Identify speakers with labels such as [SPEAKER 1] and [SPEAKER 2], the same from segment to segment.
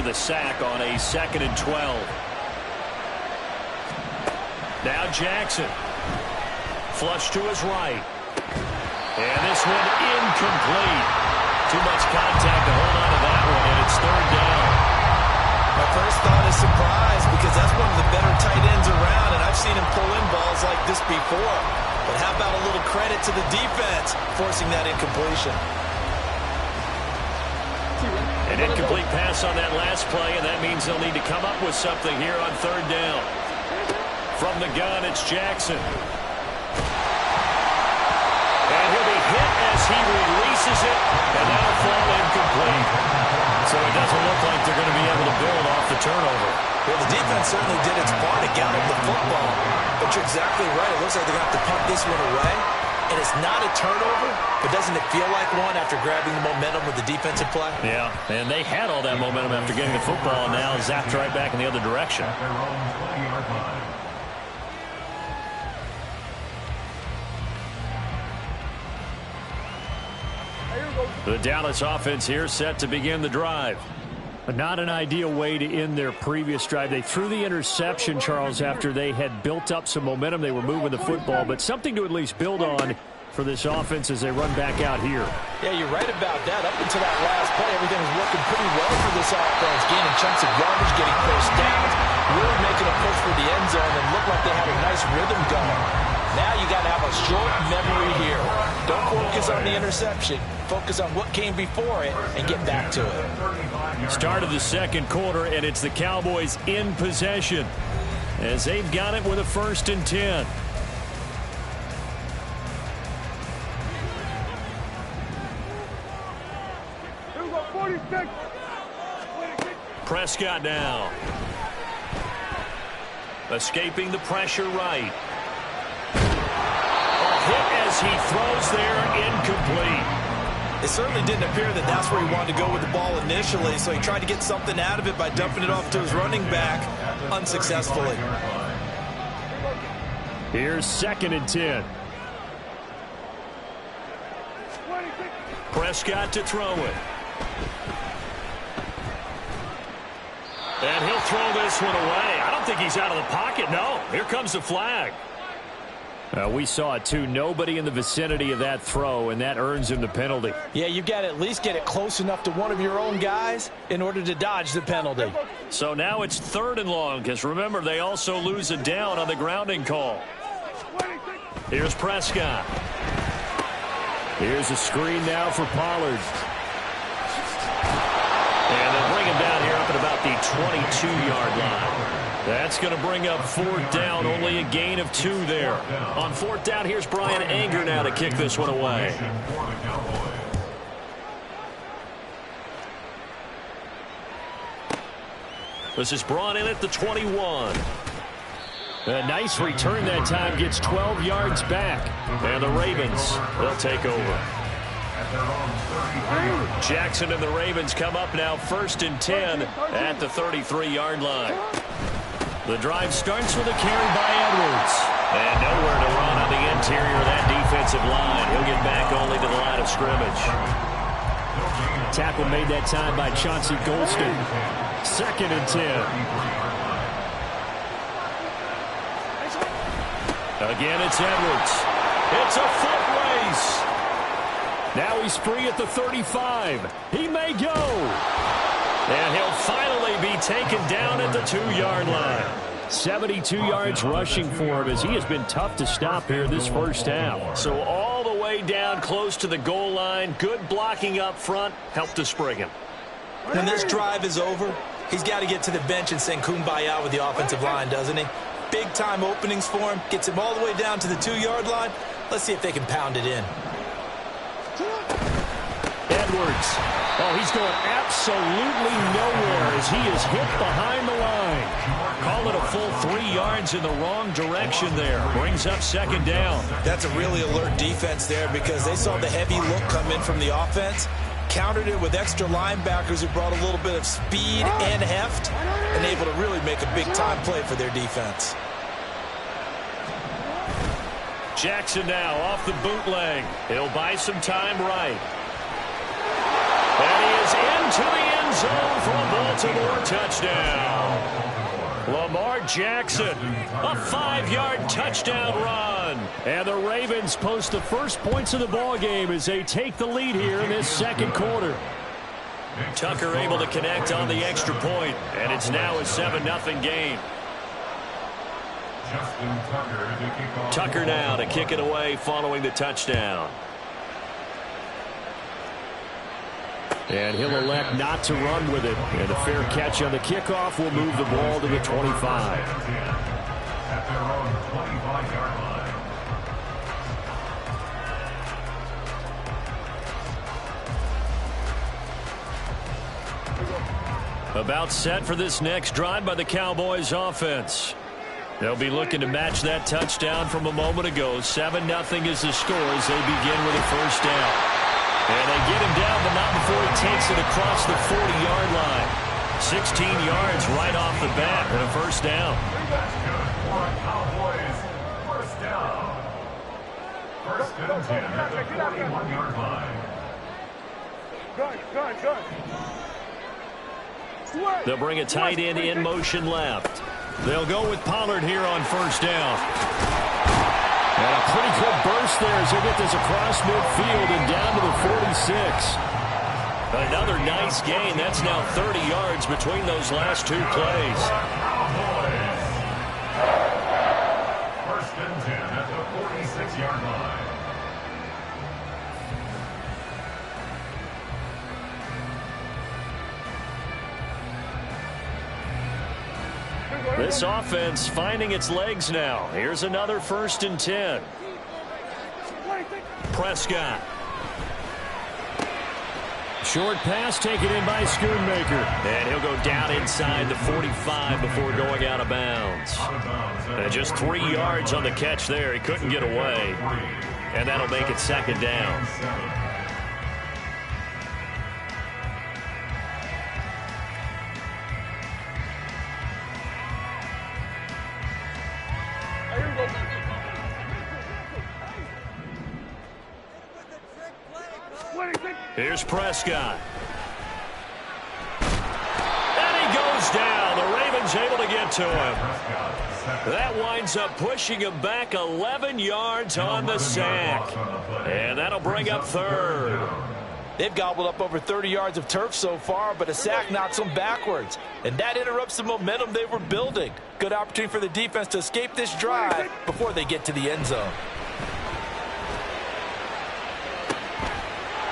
[SPEAKER 1] after the sack on a 2nd and 12. Now Jackson. Flush to his right. And this one incomplete. Too much contact to hold on to that one, and it's 3rd down.
[SPEAKER 2] My first thought is surprise, because that's one of the better tight ends around, and I've seen him pull in balls like this before. But how about a little credit to the defense forcing that incompletion?
[SPEAKER 1] An incomplete pass on that last play, and that means they'll need to come up with something here on 3rd down. From the gun, it's Jackson. And he'll be hit as he releases it, and that'll fall incomplete. So it doesn't look like they're going to be able to build off the turnover.
[SPEAKER 2] Well, the defense certainly did its part to get him the football. But you're exactly right. It looks like they're going to have to punt this one away. And it's not a turnover, but doesn't it feel like one after grabbing the momentum with the defensive play?
[SPEAKER 1] Yeah, and they had all that momentum after getting the football, and now zapped right back in the other direction. The Dallas offense here set to begin the drive. But not an ideal way to end their previous drive. They threw the interception, Charles, after they had built up some momentum. They were moving the football, but something to at least build on for this offense as they run back out here.
[SPEAKER 2] Yeah, you're right about that. Up until that last play, everything was working pretty well for this offense. Gaining chunks of yardage, getting first downs, really making a push for the end zone, and looked like they had a nice rhythm going. Now you got to have a short memory here. Don't focus on the interception. Focus on what came before it and get back to it.
[SPEAKER 1] Start of the 2nd quarter, and it's the Cowboys in possession as they've got it with a 1st and 10. Prescott now. Escaping the pressure right. Hit as he throws there, incomplete.
[SPEAKER 2] It certainly didn't appear that that's where he wanted to go with the ball initially, so he tried to get something out of it by dumping it off to his running back unsuccessfully.
[SPEAKER 1] Here's 2nd and 10. Prescott to throw it. And he'll throw this one away. I don't think he's out of the pocket. No, here comes the flag. We saw it, too. Nobody in the vicinity of that throw, and that earns him the penalty.
[SPEAKER 2] Yeah, you've got to at least get it close enough to one of your own guys in order to dodge the penalty.
[SPEAKER 1] So now it's 3rd and long, because remember, they also lose a down on the grounding call. Here's Prescott. Here's a screen now for Pollard. And they'll bring him down here up at about the 22-yard line. That's going to bring up 4th down, only a gain of 2 there. On 4th down, here's Brian Anger now to kick this one away. This is brought in at the 21. A nice return that time, gets 12 yards back. And the Ravens, they'll take over. Jackson and the Ravens come up now 1st and 10 at the 33-yard line. The drive starts with a carry by Edwards. And nowhere to run on the interior of that defensive line. He'll get back only to the line of scrimmage. Tackle made that time by Chauncey Golston. 2nd and 10. Again, it's Edwards. It's a foot race. Now he's free at the 35. He may go. And he'll finally be taken down at the 2-yard line. 72 yards rushing for him as he has been tough to stop here this first half. So all the way down close to the goal line. Good blocking up front. Helped to spring him.
[SPEAKER 2] When this drive is over, he's got to get to the bench and sing Kumbaya with the offensive line, doesn't he? Big-time openings for him. Gets him all the way down to the 2-yard line. Let's see if they can pound it in.
[SPEAKER 1] Edwards. Oh, he's going absolutely nowhere as he is hit behind the line. Call it a full 3 yards in the wrong direction there. Brings up 2nd down.
[SPEAKER 2] That's a really alert defense there because they saw the heavy look come in from the offense, countered it with extra linebackers who brought a little bit of speed and heft, and able to really make a big-time play for their defense.
[SPEAKER 1] Jackson now off the bootleg. He'll buy some time right. And he is into the end end zone for a Baltimore touchdown. Lamar Jackson, a 5-yard touchdown run. And the Ravens post the first points of the ball game as they take the lead here in this second quarter. Tucker able to connect on the extra point, and it's now a 7-0 game. Tucker now to kick it away following the touchdown. And he'll elect not to run with it. And a fair catch on the kickoff will move the ball to the 25. About set for this next drive by the Cowboys offense. They'll be looking to match that touchdown from a moment ago. 7-0 is the score as they begin with a first down. And they get him down, but not before he takes it across the 40-yard line. 16 yards right off the bat and a first down.
[SPEAKER 3] First and 10 at the 41-yard line.
[SPEAKER 1] They'll bring a tight end in motion left. They'll go with Pollard here on first down. And a pretty good burst there as they get this across midfield and down to the 46. Another nice gain. That's now 30 yards between those last two plays.
[SPEAKER 3] First and 10 at the 46-yard line.
[SPEAKER 1] This offense finding its legs now. Here's another first and 10. Prescott. Short pass taken in by Schoonmaker. And he'll go down inside the 45 before going out of bounds. And just 3 yards on the catch there. He couldn't get away. And that'll make it second down. Here's Prescott. And he goes down. The Ravens able to get to him. That winds up pushing him back 11 yards on the sack. And that'll bring up third.
[SPEAKER 2] They've gobbled up over 30 yards of turf so far, but a sack knocks them backwards. And that interrupts the momentum they were building. Good opportunity for the defense to escape this drive before they get to the end zone.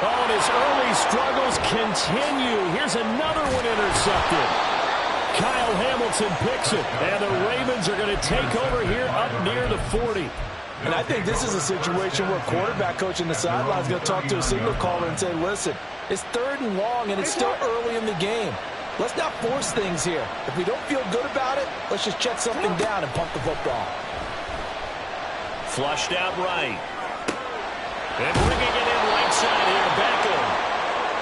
[SPEAKER 1] Oh, and his early struggles continue. Here's another one intercepted. Kyle Hamilton picks it, and the Ravens are going to take over here up near the 40.
[SPEAKER 2] And I think this is a situation where quarterback coach in the sideline is going to talk to a signal caller and say, listen, it's 3rd and long, and it's still early in the game. Let's not force things here. If we don't feel good about it, let's just check something down and pump the football.
[SPEAKER 1] Flushed out right. And bringing it in right side here, Beckham.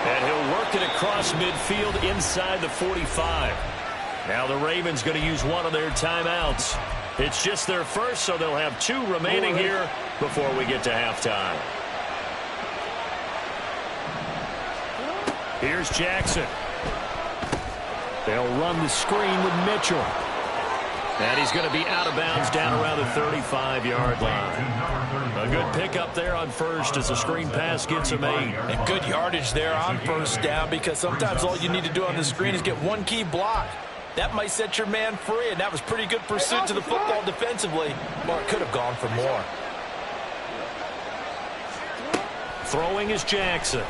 [SPEAKER 1] And he'll work it across midfield inside the 45. Now the Ravens going to use one of their timeouts. It's just their first, so they'll have 2 remaining here before we get to halftime. Here's Jackson. They'll run the screen with Mitchell. And he's going to be out of bounds down around the 35-yard line. A good pickup there on first as the screen pass gets him 8.
[SPEAKER 2] And good yardage there on first down, because sometimes all you need to do on the screen is get one key block. That might set your man free, and that was pretty good pursuit to the football defensively. Well, it could have gone for more.
[SPEAKER 1] Throwing is Jackson.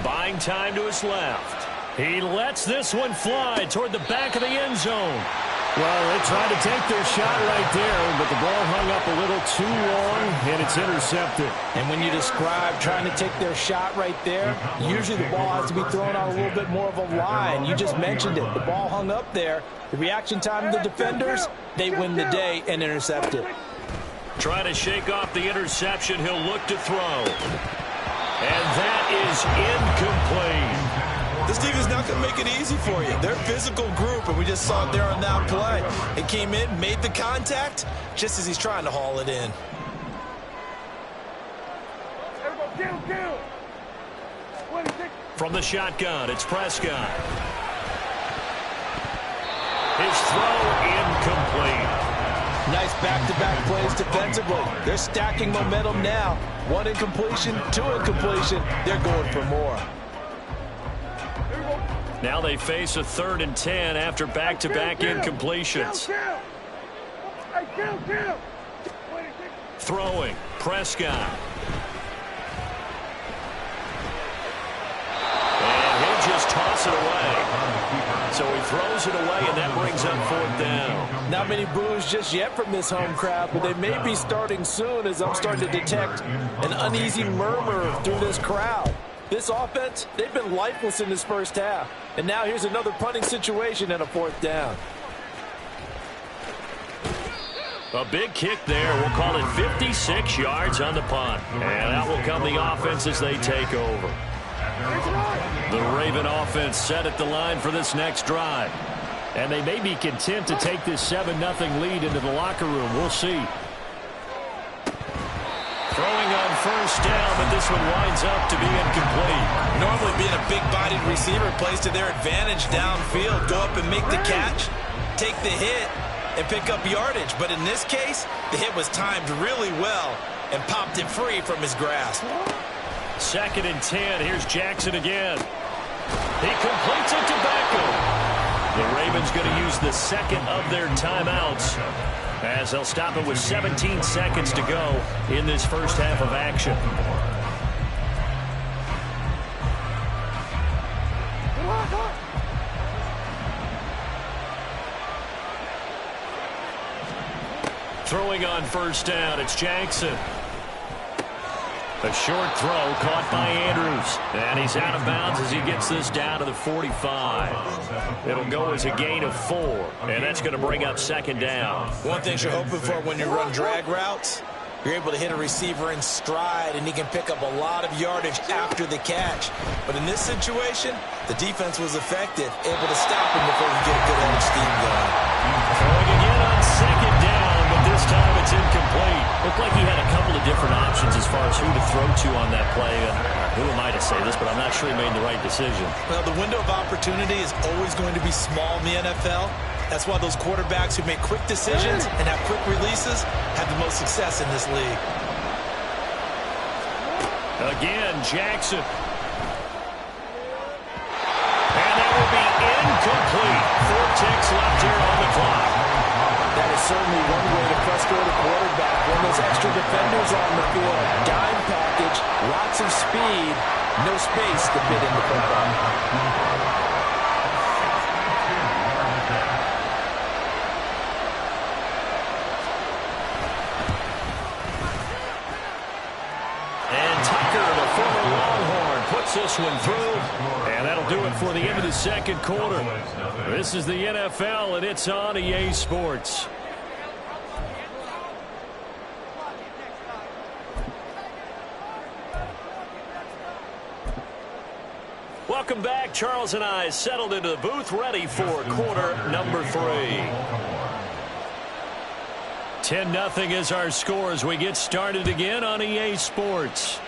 [SPEAKER 1] Buying time to his left. He lets this one fly toward the back of the end zone. Well, they tried to take their shot right there, but the ball hung up a little too long, and it's intercepted.
[SPEAKER 2] And when you describe trying to take their shot right there, usually the ball has to be thrown on a little bit more of a line. You just mentioned it. The ball hung up there. The reaction time of the defenders, they win the day and intercept it.
[SPEAKER 1] Trying to shake off the interception. He'll look to throw. And that is incomplete.
[SPEAKER 4] This team is not going to make it easy for you. They're a physical group, and we just saw it there on that play. It came in, made the contact, just as he's trying to haul it in.
[SPEAKER 1] From the shotgun, it's Prescott. His throw incomplete.
[SPEAKER 2] Nice back-to-back plays defensively. They're stacking momentum now. 1 incompletion, 2 incompletion. They're going for more.
[SPEAKER 1] Now they face a 3rd and 10 after back-to-back incompletions. Throwing, Prescott. And he'll just toss it away. So he throws it away, and that brings up 4th down.
[SPEAKER 2] Not many boos just yet from this home crowd, but they may be starting soon as I'm starting to detect an uneasy murmur through this crowd. This offense, they've been lifeless in this first half. And now here's another punting situation and a 4th down.
[SPEAKER 1] A big kick there. We'll call it 56 yards on the punt. And out will come the offense as they take over. The Raven offense set at the line for this next drive. And they may be content to take this 7-0 lead into the locker room. We'll see. Throwing on 1st down, but this one winds up to be incomplete.
[SPEAKER 4] Normally being a big-bodied receiver plays to their advantage downfield. Go up and make the catch, take the hit, and pick up yardage. But in this case, the hit was timed really well and popped it free from his grasp.
[SPEAKER 1] 2nd and 10. Here's Jackson again. He completes it to Beckham. The Ravens going to use the 2nd of their timeouts as they'll stop it with 17 seconds to go in this first half of action. Throwing on 1st down, it's Jackson. A short throw caught by Andrews. And he's out of bounds as he gets this down to the 45. It'll go as a gain of 4. And that's going to bring up 2nd down.
[SPEAKER 4] One thing you're hoping for when you run drag routes, you're able to hit a receiver in stride, and he can pick up a lot of yardage after the catch. But in this situation, the defense was effective, able to stop him before he get a good head of steam going.
[SPEAKER 1] Throwing again on 2nd down, but this time it's incomplete. Looked like he had a couple of different options as far as who to throw to on that play. Who am I to say this, but I'm not sure he made the right decision.
[SPEAKER 4] Well, the window of opportunity is always going to be small in the NFL. That's why those quarterbacks who make quick decisions and have quick releases have the most success in this league.
[SPEAKER 1] Again, Jackson. And that will be incomplete. 4 ticks left here on the clock.
[SPEAKER 2] That is certainly one way to frustrate a quarterback when those extra defenders on the field. Dime package, lots of speed, no space to fit in the football.
[SPEAKER 1] This one through, and that'll do it for the end of the 2nd quarter. This is the NFL, and it's on EA Sports. Welcome back. Charles and I settled into the booth, ready for quarter number 3. 10-0 is our score as we get started again on EA Sports.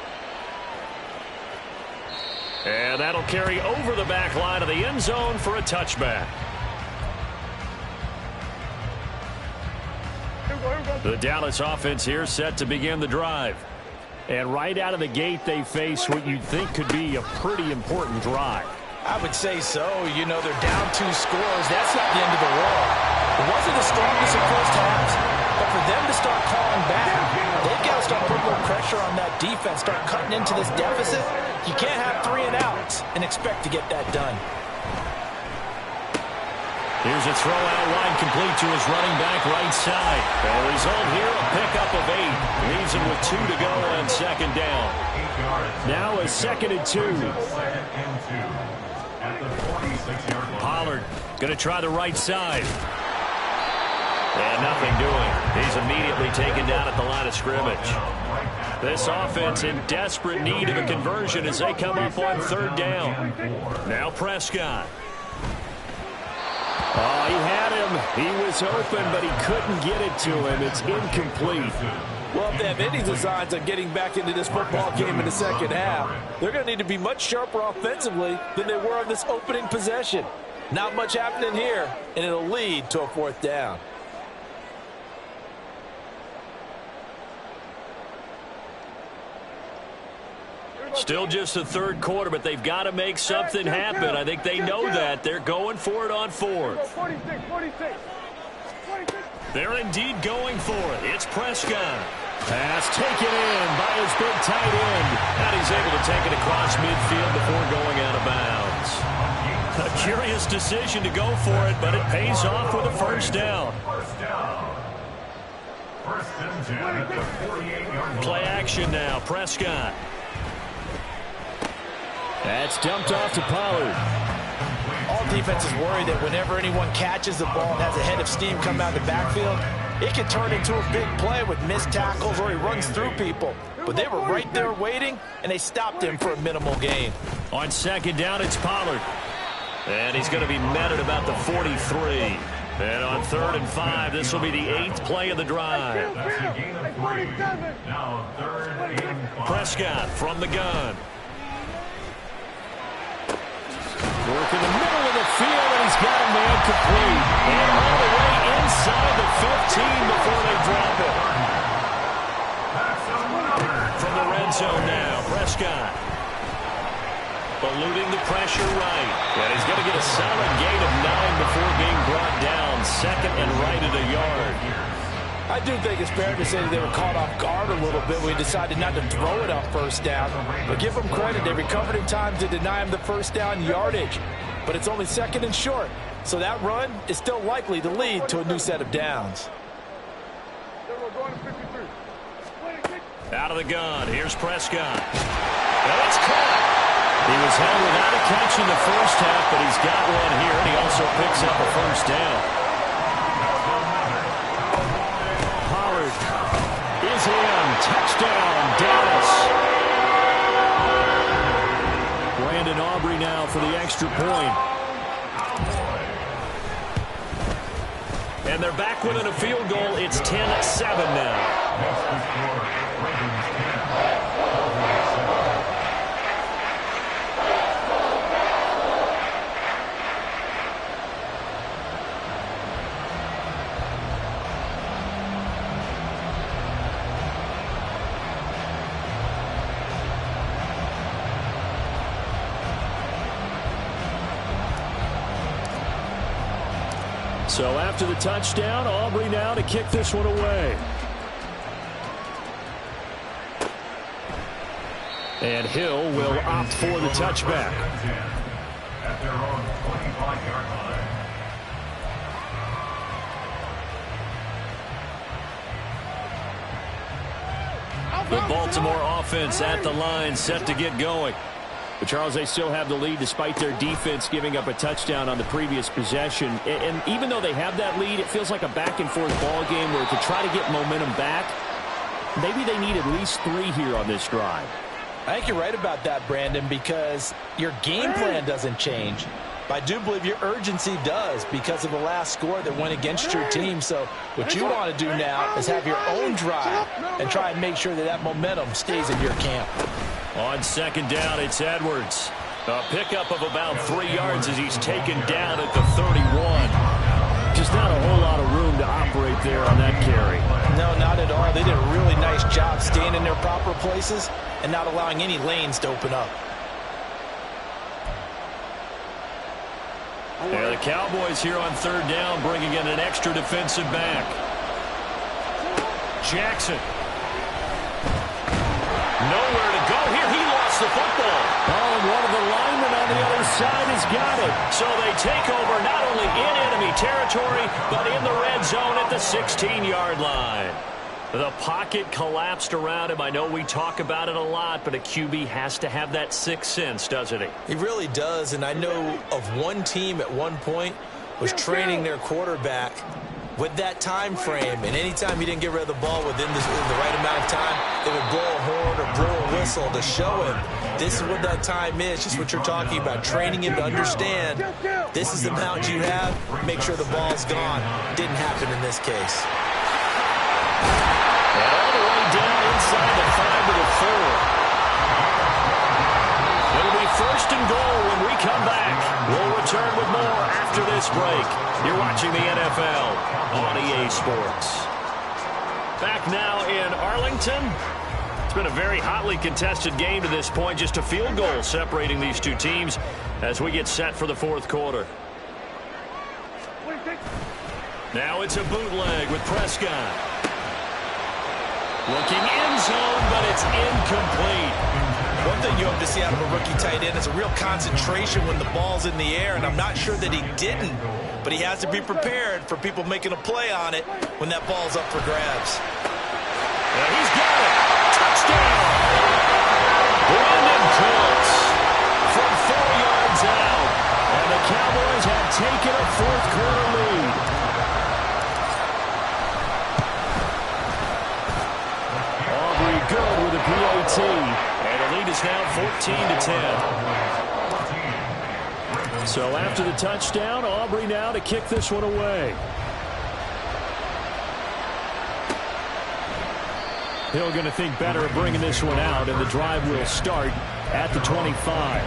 [SPEAKER 1] And that'll carry over the back line of the end zone for a touchback. The Dallas offense here set to begin the drive. And right out of the gate, they face what you'd think could be a pretty important drive.
[SPEAKER 2] I would say so. You know, they're down 2 scores. That's not the end of the world. It wasn't the strongest of first halves, but for them to start calling back, they've got to start putting more pressure on that defense, start cutting into this deficit. You can't have 3 and outs and expect to get that done.
[SPEAKER 1] Here's a throw out wide, complete to his running back right side. The result here, a pickup of 8. Leaves him with 2 to go on 2nd down. Now a 2nd and 2. Pollard going to try the right side. And nothing doing. He's immediately taken down at the line of scrimmage. This offense in desperate need of a conversion as they come up on 3rd down. Now Prescott. Oh, he had him. He was open, but he couldn't get it to him. It's incomplete.
[SPEAKER 2] Well, if they have any designs on getting back into this football game in the second half, they're going to need to be much sharper offensively than they were on this opening possession. Not much happening here, and it'll lead to a fourth down.
[SPEAKER 1] Still just the third quarter, but they've got to make something happen. I think they know that. They're going for it on fourth. They're indeed going for it. It's Prescott. Pass taken in by his big tight end. And he's able to take it across midfield before going out of bounds. A curious decision to go for it, but it pays off with a first down. Play action now. Prescott. That's dumped off to Pollard.
[SPEAKER 2] All defenses worry that whenever anyone catches the ball and has a head of steam come out of the backfield, it can turn into a big play with missed tackles or he runs through people. But they were right there waiting, and they stopped him for a minimal gain.
[SPEAKER 1] On second down, it's Pollard. And he's going to be met at about the 43. And on 3rd and 5, this will be the 8th play of the drive.
[SPEAKER 3] That's a gain of 3. Now 3rd and 5.
[SPEAKER 1] Prescott from the gun. Work in the middle of the field, and he's got a man complete. And all the way inside the 15 before they drop it. From the red zone now, Prescott. Eluding the pressure right. And he's going to get a solid gain of 9 before being brought down. 2nd and right at a yard.
[SPEAKER 2] I do think it's fair to say that they were caught off guard a little bit when we decided not to throw it on first down. But give them credit. They recovered in time to deny him the first down yardage. But it's only 2nd and short. So that run is still likely to lead to a new set of downs.
[SPEAKER 1] Out of the gun. Here's Prescott. And it's caught. He was held without a catch in the first half, but he's got one here, and he also picks up a first down. Pollard is in. Touchdown, Dallas. Brandon Aubrey now for the extra point. And they're back within a field goal. It's 10-7 now. So after the touchdown, Aubrey now to kick this one away. And Hill will opt for the touchback.
[SPEAKER 3] At their own 25-yard line.
[SPEAKER 1] The Baltimore offense at the line, set to get going. But, Charles, they still have the lead despite their defense giving up a touchdown on the previous possession. And even though they have that lead, it feels like a back-and-forth ball game where to try to get momentum back, maybe they need at least 3 here on this drive.
[SPEAKER 2] I think you're right about that, Brandon, because your game plan doesn't change. But I do believe your urgency does because of the last score that went against your team. So what you want to do now is have your own drive and try and make sure that that momentum stays in your camp.
[SPEAKER 1] On second down, it's Edwards. A pickup of about 3 yards as he's taken down at the 31. Just not a whole lot of room to operate there on that carry.
[SPEAKER 2] No, not at all. They did a really nice job staying in their proper places and not allowing any lanes to open up.
[SPEAKER 1] Yeah, the Cowboys here on third down bringing in an extra defensive back. Jackson. Nowhere to go here. He lost the football. Oh, and one of the linemen on the other side has got it. So they take over not only in enemy territory, but in the red zone at the 16-yard line. The pocket collapsed around him. I know we talk about it a lot, but a QB has to have that sixth sense, doesn't he?
[SPEAKER 4] He really does, and I know of one team at one point was training their quarterback with that time frame, and anytime he didn't get rid of the ball within the right amount of time, they would blow a horn or blow a whistle to show him this is what that time is, just what you're talking about, training him to understand this is the amount you have, make sure the ball's gone. Didn't happen in this case.
[SPEAKER 1] And all the way inside the 5 to the 4. It'll be first and goal when we come back. We'll return with more after this break. You're watching the NFL on EA Sports. Back now in Arlington. It's been a very hotly contested game to this point. Just a field goal separating these two teams as we get set for the fourth quarter. Now it's a bootleg with Prescott. Looking end zone, but it's incomplete.
[SPEAKER 4] One thing you hope to see out of a rookie tight end is a real concentration when the ball's in the air, and I'm not sure that he didn't, but he has to be prepared for people making a play on it when that ball's up for grabs.
[SPEAKER 1] And he's got it. Touchdown. Brandon Cooks from 4 yards out, and the Cowboys have taken a fourth quarter lead. Good with a PAT, and the lead is now 14-10. So after the touchdown, Aubrey now to kick this one away. Hill going to think better of bringing this one out, and the drive will start at the 25.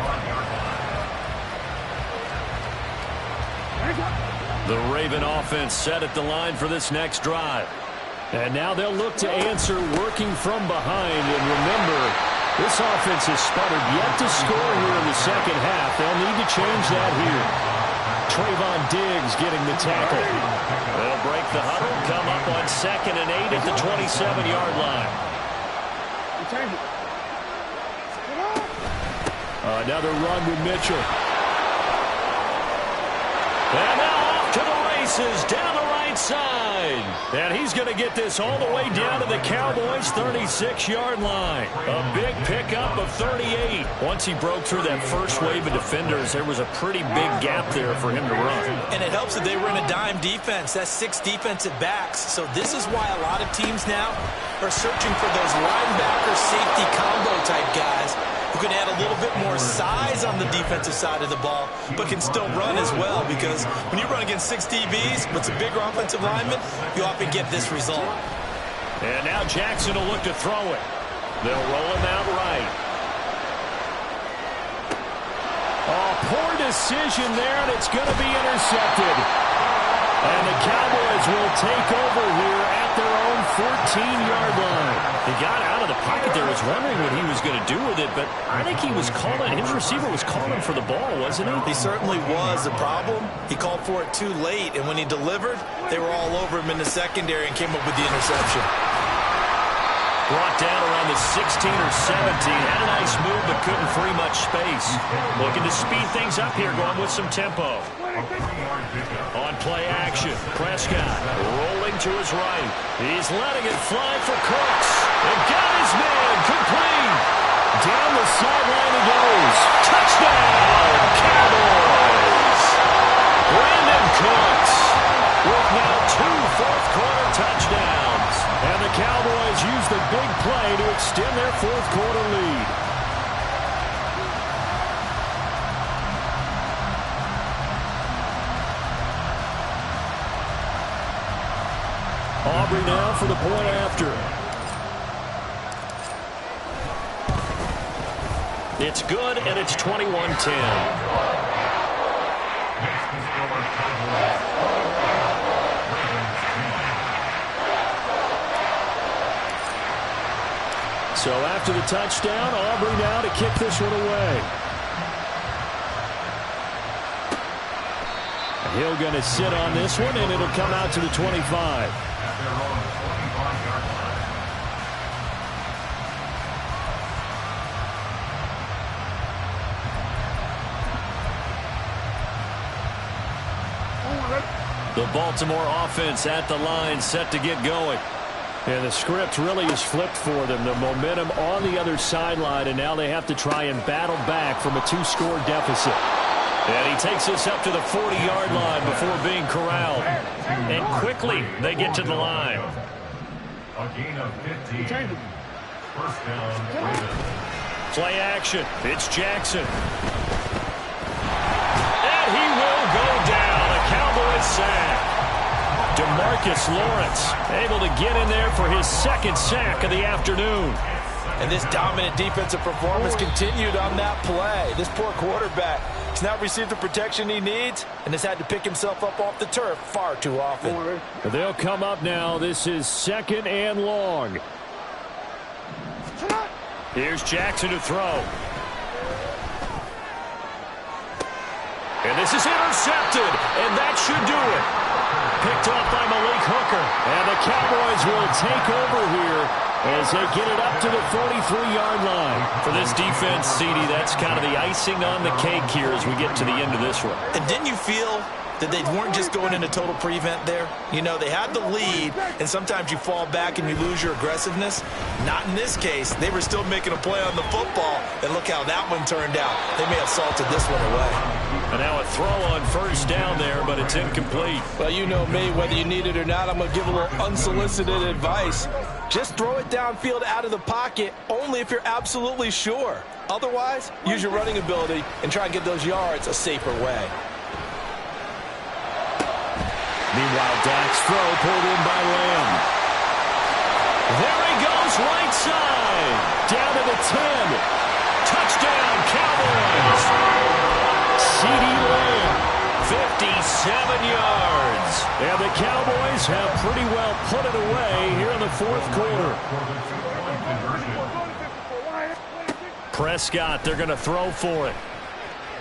[SPEAKER 1] The Raven offense set at the line for this next drive. And now they'll look to answer working from behind. And remember, this offense has sputtered yet to score here in the second half. They'll need to change that here. Trayvon Diggs getting the tackle. They'll break the huddle, come up on 2nd and 8 at the 27-yard line. Another run with Mitchell. And now off to the races down the right side. And he's going to get this all the way down to the Cowboys' 36-yard line. A big pickup of 38. Once he broke through that first wave of defenders, there was a pretty big gap there for him to run.
[SPEAKER 4] And it helps that they were in a dime defense. That's 6 defensive backs. So this is why a lot of teams now are searching for those linebacker safety combo type guys who can add a little bit more size on the defensive side of the ball, but can still run as well, because when you run against 6 DBs with some bigger offensive linemen, you often get this result.
[SPEAKER 1] And now Jackson will look to throw it. They'll roll him out right. Oh, poor decision there, and it's going to be intercepted. And the Cowboys will take over here at their own 14-yard line. He got out of the pocket there, was wondering what he was going to do with it, but I think he was calling, his receiver was calling for the ball, wasn't he?
[SPEAKER 4] He certainly was. The problem, he called for it too late, and when he delivered, they were all over him in the secondary and came up with the interception.
[SPEAKER 1] Brought down around the 16 or 17. Had a nice move, but couldn't free much space. Looking to speed things up here, going with some tempo. On play action, Prescott rolling to his right. He's letting it fly for Cooks. And got his man complete. Down the sideline he goes. Touchdown, Cowboys. Brandon Cooks with now 2 fourth-quarter touchdowns. And the Cowboys use the big play to extend their fourth-quarter lead. Aubrey now for the point after. It's good, and it's 21-10. So after the touchdown, Aubrey now to kick this one away. Hill going to sit on this one, and it'll come out to the 25. The Baltimore offense at the line, set to get going. And the script really is flipped for them. The momentum on the other sideline, and now they have to try and battle back from a 2-score deficit. And he takes this up to the 40-yard line before being corralled. And quickly, they get to the line.
[SPEAKER 3] A gain of 15. First down, Ravens.
[SPEAKER 1] Play action. It's Jackson. And he will go down. A Cowboys sack. Demarcus Lawrence able to get in there for his second sack of the afternoon.
[SPEAKER 2] And this dominant defensive performance continued on that play. This poor quarterback has not received the protection he needs and has had to pick himself up off the turf far too often.
[SPEAKER 1] They'll come up now. This is 2nd and long. Here's Jackson to throw. And this is intercepted, and that should do it. Picked off by Malik Hooker. And the Cowboys will take over here as they get it up to the 43-yard line. For this defense, CD, that's kind of the icing on the cake here as we get to the end of this one.
[SPEAKER 4] And didn't you feel that they weren't just going into total prevent there? You know, they had the lead, and sometimes you fall back and you lose your aggressiveness. Not in this case. They were still making a play on the football, and look how that one turned out. They may have salted this one away.
[SPEAKER 1] And now a throw on first down there, but it's incomplete.
[SPEAKER 2] Well, you know me, whether you need it or not, I'm going to give a little unsolicited advice. Just throw it downfield out of the pocket, only if you're absolutely sure. Otherwise, use your running ability and try and get those yards a safer way.
[SPEAKER 1] Meanwhile, Dak's throw pulled in by Lamb. There he goes, right side. Down to the 10. Touchdown, Cowboys. C.D. Lamb, 57 yards. And the Cowboys have pretty well put it away here in the fourth quarter. Prescott, they're going to throw for it.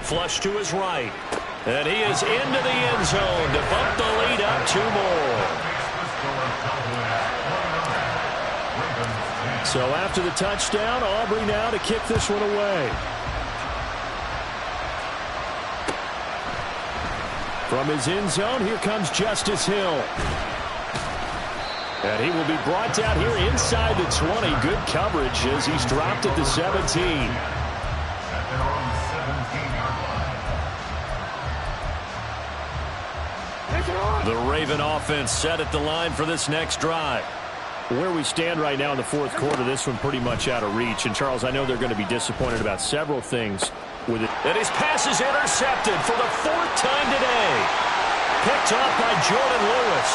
[SPEAKER 1] Flush to his right. And he is into the end zone to bump the lead up 2 more. So after the touchdown, Aubrey now to kick this one away. From his end zone, here comes Justice Hill. And he will be brought down here inside the 20. Good coverage as he's dropped at the 17. The Raven offense set at the line for this next drive. Where we stand right now in the fourth quarter, this one pretty much out of reach. And, Charles, I know they're going to be disappointed about several things with it. And his pass is intercepted for the 4th time today. Picked off by Jordan Lewis.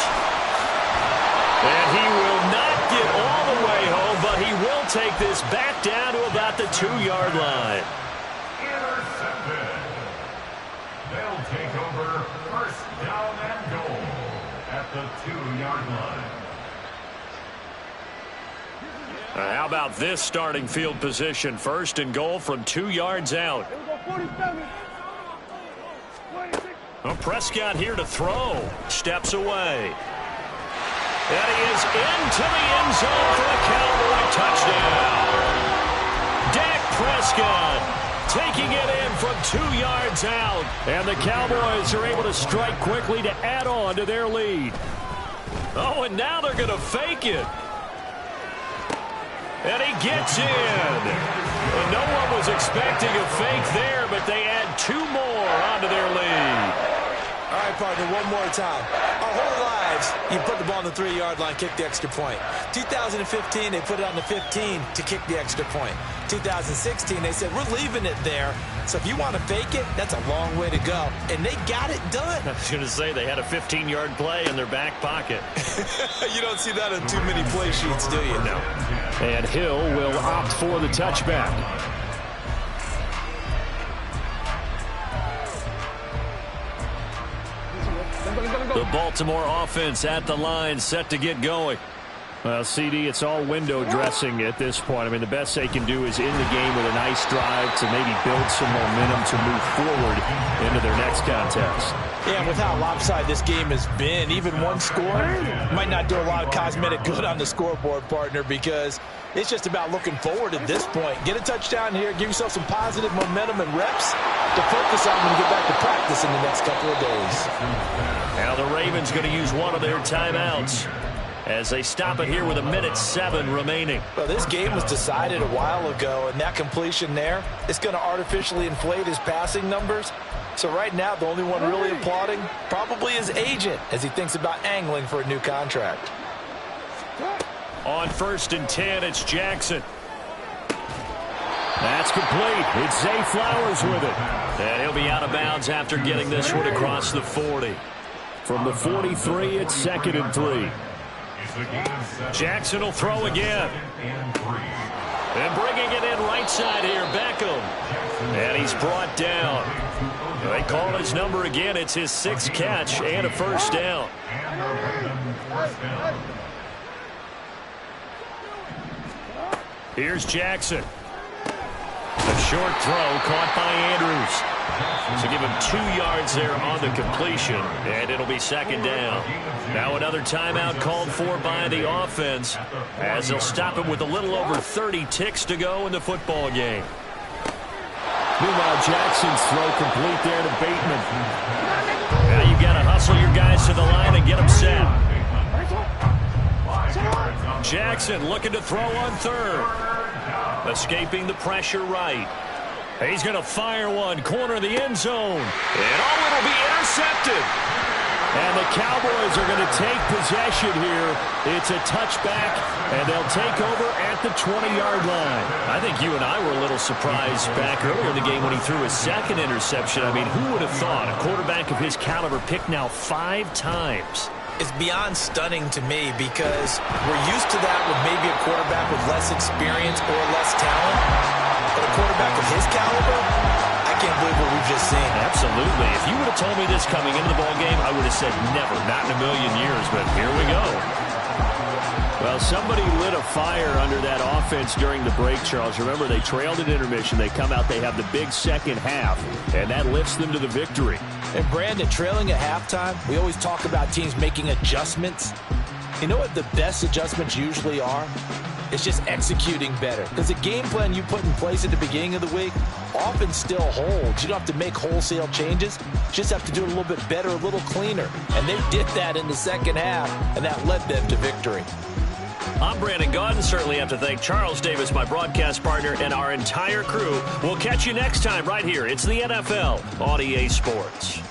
[SPEAKER 1] And he will not get all the way home, but he will take this back down to about the 2-yard line.
[SPEAKER 3] Intercepted. They'll take over first down and goal at the 2-yard line.
[SPEAKER 1] How about this starting field position? 1st and goal from 2 yards out. Well, Prescott here to throw. Steps away. And he is into the end zone for a Cowboy touchdown. Dak Prescott taking it in from 2 yards out. And the Cowboys are able to strike quickly to add on to their lead. Oh, and now they're going to fake it. And he gets in. And no one was expecting a fake there, but they add 2 more onto their lead.
[SPEAKER 4] All right, partner, one more time. Our whole lives, you put the ball on the 3-yard line, kick the extra point. 2015, they put it on the 15 to kick the extra point. 2016, they said, we're leaving it there. So if you want to fake it, that's a long way to go. And they got it done.
[SPEAKER 1] I was going to say they had a 15-yard play in their back pocket.
[SPEAKER 4] You don't see that on too many play sheets, do you?
[SPEAKER 1] No. And Hill will opt for the touchback. The Baltimore offense at the line, set to get going. Well, CD, it's all window dressing at this point. I mean, the best they can do is end the game with a nice drive to maybe build some momentum to move forward into their next contest.
[SPEAKER 2] Yeah, and with how lopsided this game has been, even one score might not do a lot of cosmetic good on the scoreboard, partner, because it's just about looking forward at this point. Get a touchdown here, give yourself some positive momentum and reps to focus on when you get back to practice in the next couple of days.
[SPEAKER 1] Now the Ravens going to use one of their timeouts as they stop it here with 1:07 remaining.
[SPEAKER 2] Well, this game was decided a while ago, and that completion there is going to artificially inflate his passing numbers. So right now, the only one really applauding probably his agent as he thinks about angling for a new contract.
[SPEAKER 1] On 1st and 10, it's Jackson. That's complete. It's Zay Flowers with it. And he'll be out of bounds after getting this one across the 40. From the 43, it's 2nd and 3. Jackson will throw again. And bringing it in right side here, Beckham. And he's brought down. They call his number again. It's his 6th catch and a first down. Here's Jackson. A short throw caught by Andrews. So give him 2 yards there on the completion, and it'll be 2nd down. Now another timeout called for by the offense, as they'll stop him with a little over 30 ticks to go in the football game.
[SPEAKER 5] Meanwhile, Jackson's throw complete there to Bateman.
[SPEAKER 1] Now you've got to hustle your guys to the line and get them set. Jackson looking to throw on 3rd. Escaping the pressure right. He's going to fire one, corner of the end zone. And it'll be intercepted. And the Cowboys are going to take possession here. It's a touchback, and they'll take over at the 20-yard line. I think you and I were a little surprised back earlier in the game when he threw his 2nd interception. I mean, who would have thought a quarterback of his caliber picked now 5 times?
[SPEAKER 4] It's beyond stunning to me because we're used to that with maybe a quarterback with less experience or less talent. But a quarterback of his caliber, I can't believe what we've just seen.
[SPEAKER 1] Absolutely. If you would have told me this coming into the ballgame, I would have said never, not in a million years. But here we go.
[SPEAKER 5] Well, somebody lit a fire under that offense during the break, Charles. Remember, they trailed at intermission. They come out, they have the big second half, and that lifts them to the victory.
[SPEAKER 2] And Brandon, trailing at halftime, we always talk about teams making adjustments. You know what the best adjustments usually are? It's just executing better. Because the game plan you put in place at the beginning of the week often still holds. You don't have to make wholesale changes. You just have to do it a little bit better, a little cleaner. And they did that in the second half, and that led them to victory.
[SPEAKER 1] I'm Brandon Gaudin. Certainly have to thank Charles Davis, my broadcast partner, and our entire crew. We'll catch you next time right here. It's the NFL on EA Sports.